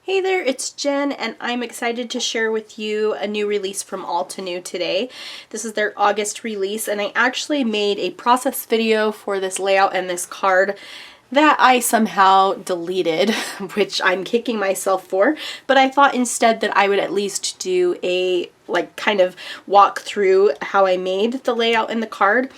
Hey there, it's Jen, and I'm excited to share with you a new release from Altenew today. This is their August release, and I actually made a process video for this layout and this card that I somehow deleted, which I'm kicking myself for, but I thought instead that I would at least do a kind of walk through how I made the layout and the card.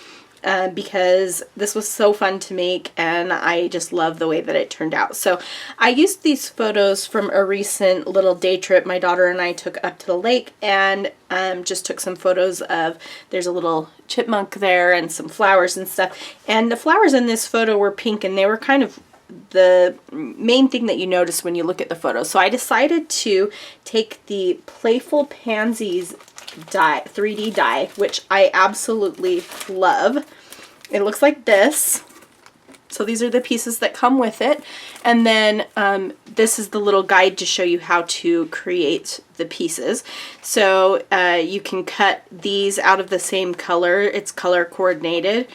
Because this was so fun to make and I just love the way that it turned out. So I used these photos from a recent little day trip my daughter and I took up to the lake, and just took some photos of, there's a little chipmunk there and some flowers and stuff. And the flowers in this photo were pink, and they were kind of the main thing that you notice when you look at the photo. So I decided to take the Playful Pansies die, 3D die, which I absolutely love. It looks like this. So these are the pieces that come with it. And then this is the little guide to show you how to create the pieces. So you can cut these out of the same color. It's color coordinated.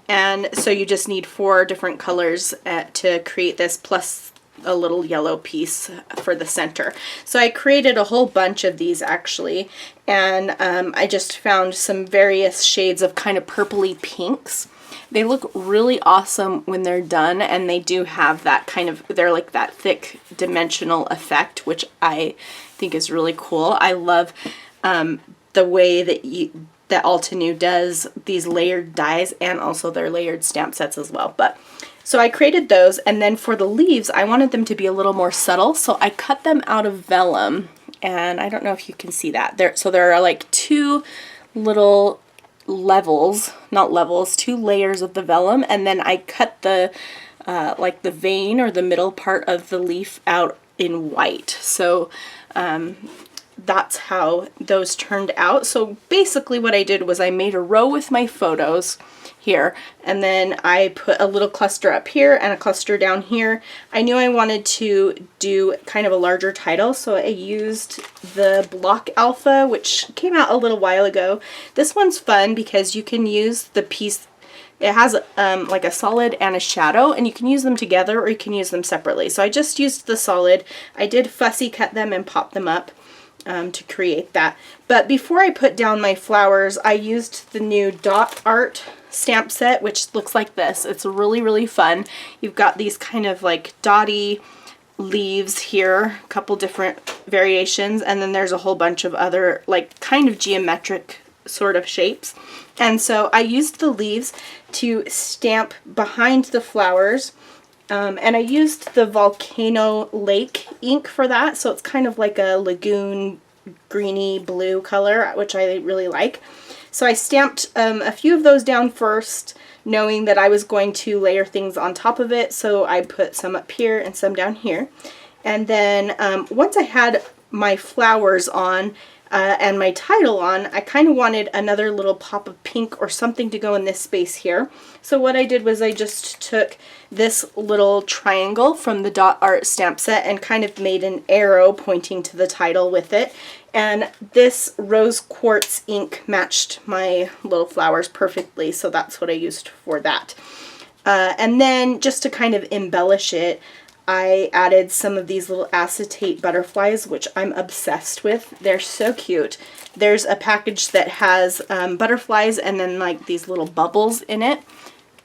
And so you just need 4 different colors to create this, plus a little yellow piece for the center. So I created a whole bunch of these actually, and I just found some various shades of kind of purpley pinks. They look really awesome when they're done, and they do have that kind of, they're like that thick dimensional effect, which I think is really cool. I love the way that Altenew does these layered dies, and also their layered stamp sets as well. So I created those, and then for the leaves, I wanted them to be a little more subtle, so I cut them out of vellum, and I don't know if you can see that. So there are like 2 little levels, not levels, 2 layers of the vellum, and then I cut the like the vein or the middle part of the leaf out in white. So that's how those turned out. So basically what I did was I made a row with my photos here, and then I put a little cluster up here and a cluster down here. I knew I wanted to do kind of a larger title, so I used the Block Alpha, which came out a little while ago. This one's fun because you can use the piece, it has like a solid and a shadow, and you can use them together or you can use them separately. So I just used the solid. I did fussy cut them and pop them up to create that. But before I put down my flowers, I used the new Dot Art stamp set, which looks like this. It's really, really fun. You've got these kind of like dotty leaves here, a couple different variations, and then there's a whole bunch of other like kind of geometric sort of shapes. And so I used the leaves to stamp behind the flowers. And I used the Volcano Lake ink for that, so it's kind of like a lagoon greeny blue color, which I really like. So I stamped a few of those down first, knowing that I was going to layer things on top of it, so I put some up here and some down here. And then once I had my flowers on and my title on, I kind of wanted another little pop of pink or something to go in this space here. So what I did was I just took this little triangle from the Dot Art stamp set and kind of made an arrow pointing to the title with it. And this rose quartz ink matched my little flowers perfectly, so that's what I used for that. And then just to kind of embellish it, I added some of these little acetate butterflies, which I'm obsessed with. They're so cute. There's a package that has butterflies and then like these little bubbles in it.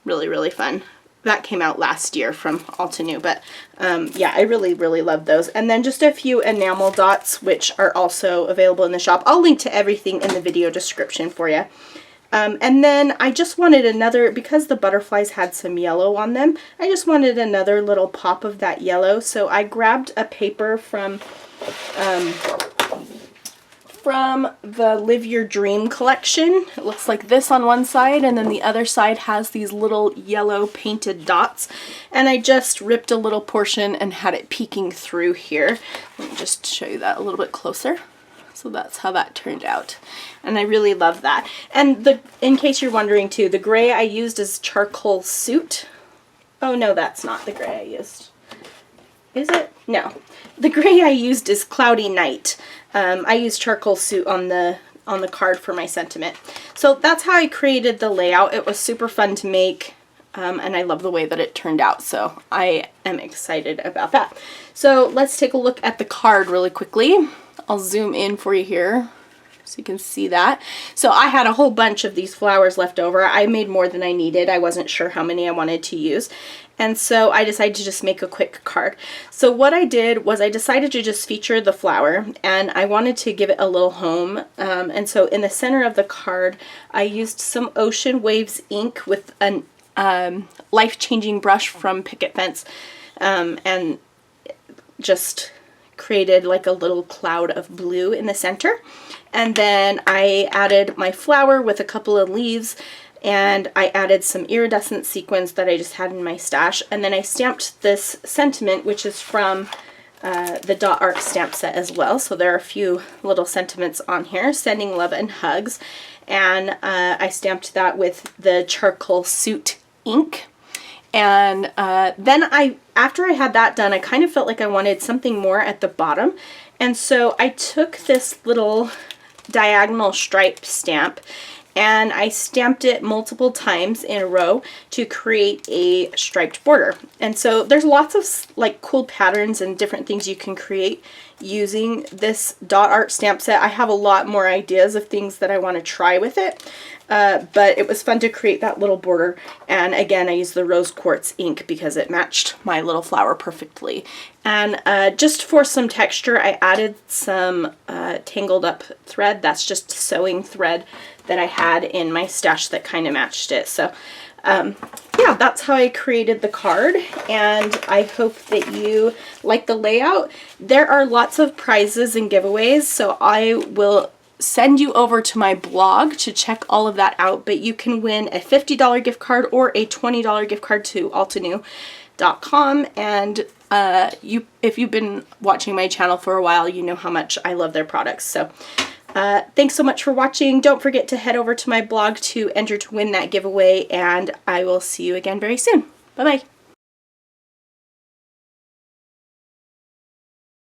Really, really fun. That came out last year from Altenew, but yeah, I really, really love those. And then just a few enamel dots, which are also available in the shop. I'll link to everything in the video description for you. And then I just wanted another, because the butterflies had some yellow on them, I just wanted another little pop of that yellow. So I grabbed a paper from the Live Your Dream collection. It looks like this on one side, and then the other side has these little yellow painted dots. And I just ripped a little portion and had it peeking through here. Let me just show you that a little bit closer. So that's how that turned out. And I really love that. And in case you're wondering too, the gray I used is Charcoal Soot. Oh no, that's not the gray I used. Is it? No. The gray I used is Cloudy Night. I used Charcoal Soot on the card for my sentiment. So that's how I created the layout. It was super fun to make. and I love the way that it turned out, so I am excited about that. So let's take a look at the card really quickly. I'll zoom in for you here so you can see that. So I had a whole bunch of these flowers left over. I made more than I needed. I wasn't sure how many I wanted to use, and so I decided to just make a quick card. So what I did was I decided to just feature the flower, and I wanted to give it a little home. And so in the center of the card, I used some Ocean Waves ink with an life-changing brush from Picket Fence, and just created like a little cloud of blue in the center. And then I added my flower with a couple of leaves, and I added some iridescent sequins that I just had in my stash. And then I stamped this sentiment, which is from the Dot Art stamp set as well. So there are a few little sentiments on here: sending love and hugs. And I stamped that with the charcoal soot ink. And then after I had that done, I kind of felt like I wanted something more at the bottom. And so I took this little diagonal stripe stamp and I stamped it multiple times in a row to create a striped border. And so there's lots of like cool patterns and different things you can create using this Dot Art stamp set. I have a lot more ideas of things that I want to try with it, but it was fun to create that little border. And again, I used the rose quartz ink because it matched my little flower perfectly. And just for some texture, I added some tangled up thread. That's just sewing thread that I had in my stash that kind of matched it. So yeah, that's how I created the card, and I hope that you like the layout. There are lots of prizes and giveaways, so I will send you over to my blog to check all of that out, but you can win a $50 gift card or a $20 gift card to Altenew.com. And if you've been watching my channel for a while, you know how much I love their products. So thanks so much for watching. Don't forget to head over to my blog to enter to win that giveaway, and I will see you again very soon. Bye-bye.